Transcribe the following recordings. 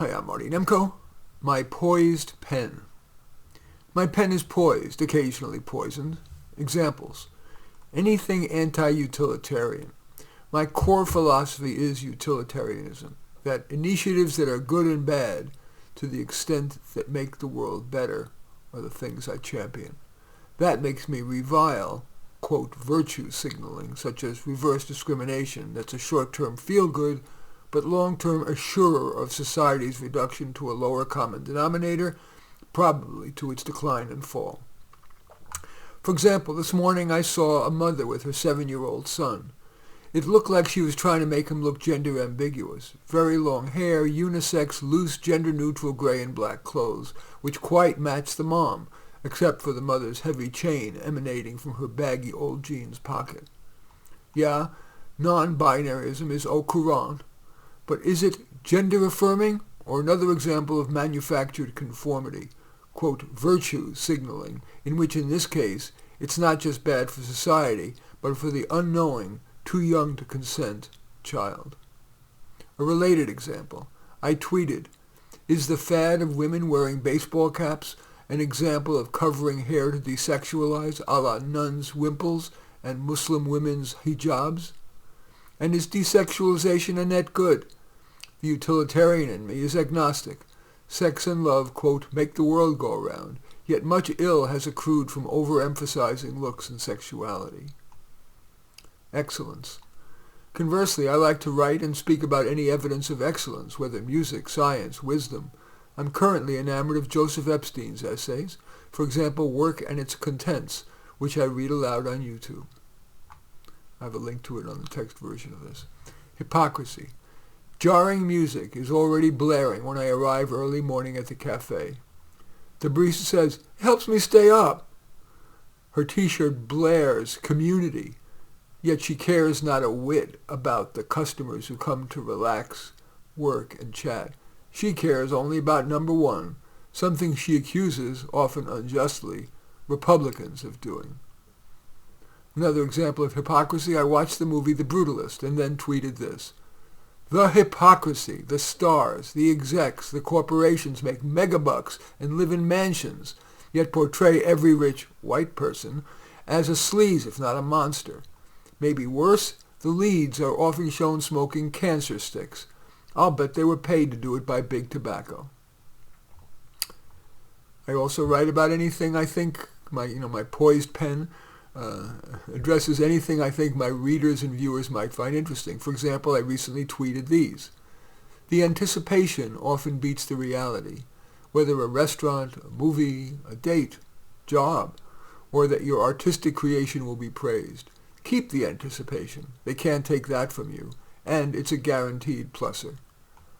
Hi, I'm Marty Nemko. My poised pen. My pen is poised, occasionally poisoned. Examples. Anything anti-utilitarian. My core philosophy is utilitarianism, that initiatives that are good and bad, to the extent that make the world better, are the things I champion. That makes me revile, quote, virtue signaling, such as reverse discrimination, that's a short-term feel-good, but long-term assurer of society's reduction to a lower common denominator, probably to its decline and fall. For example, this morning I saw a mother with her 7-year-old son. It looked like she was trying to make him look gender ambiguous. Very long hair, unisex, loose, gender-neutral gray and black clothes, which quite matched the mom, except for the mother's heavy chain emanating from her baggy old jeans pocket. Yeah, non-binaryism is au courant. But is it gender-affirming, or another example of manufactured conformity, quote, virtue signaling, in which in this case it's not just bad for society, but for the unknowing, too young to consent child? A related example. I tweeted, is the fad of women wearing baseball caps an example of covering hair to desexualize, a la nuns' wimples and Muslim women's hijabs? And is desexualization a net good? The utilitarian in me is agnostic. Sex and love, quote, make the world go round, yet much ill has accrued from overemphasizing looks and sexuality. Excellence. Conversely, I like to write and speak about any evidence of excellence, whether music, science, wisdom. I'm currently enamored of Joseph Epstein's essays, for example, Work and Its Contents, which I read aloud on YouTube. I have a link to it on the text version of this. Hypocrisy. Jarring music is already blaring when I arrive early morning at the cafe. The barista says, it helps me stay up. Her t-shirt blares community, yet she cares not a whit about the customers who come to relax, work, and chat. She cares only about number one, something she accuses, often unjustly, Republicans of doing. Another example of hypocrisy, I watched the movie The Brutalist and then tweeted this. The hypocrisy, the stars, the execs, the corporations make megabucks and live in mansions, yet portray every rich white person as a sleaze, if not a monster. Maybe worse, the leads are often shown smoking cancer sticks. I'll bet they were paid to do it by big tobacco. I also write about anything I think, my poised pen addresses anything I think my readers and viewers might find interesting. For example, I recently tweeted these. The anticipation often beats the reality, whether a restaurant, a movie, a date, job, or that your artistic creation will be praised. Keep the anticipation. They can't take that from you, and it's a guaranteed pluser.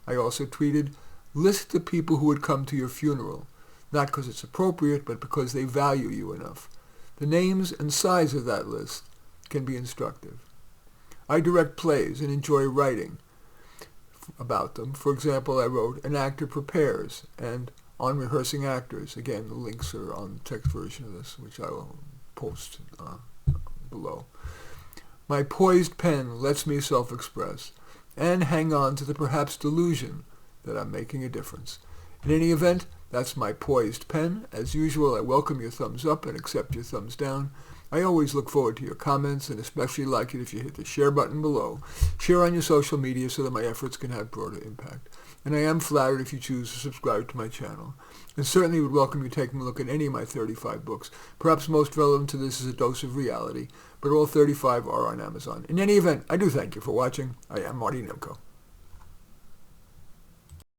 I also tweeted, list the people who would come to your funeral, not because it's appropriate, but because they value you enough. The names and size of that list can be instructive. I direct plays and enjoy writing about them. For example, I wrote An Actor Prepares and On Rehearsing Actors. Again, the links are on the text version of this, which I will post below. My poised pen lets me self-express and hang on to the perhaps delusion that I'm making a difference. In any event, that's my poised pen. As usual, I welcome your thumbs up and accept your thumbs down. I always look forward to your comments and especially like it if you hit the share button below. Share on your social media so that my efforts can have broader impact. And I am flattered if you choose to subscribe to my channel. And certainly would welcome you taking a look at any of my 35 books. Perhaps most relevant to this is A Dose of Reality, but all 35 are on Amazon. In any event, I do thank you for watching. I am Marty Nemko.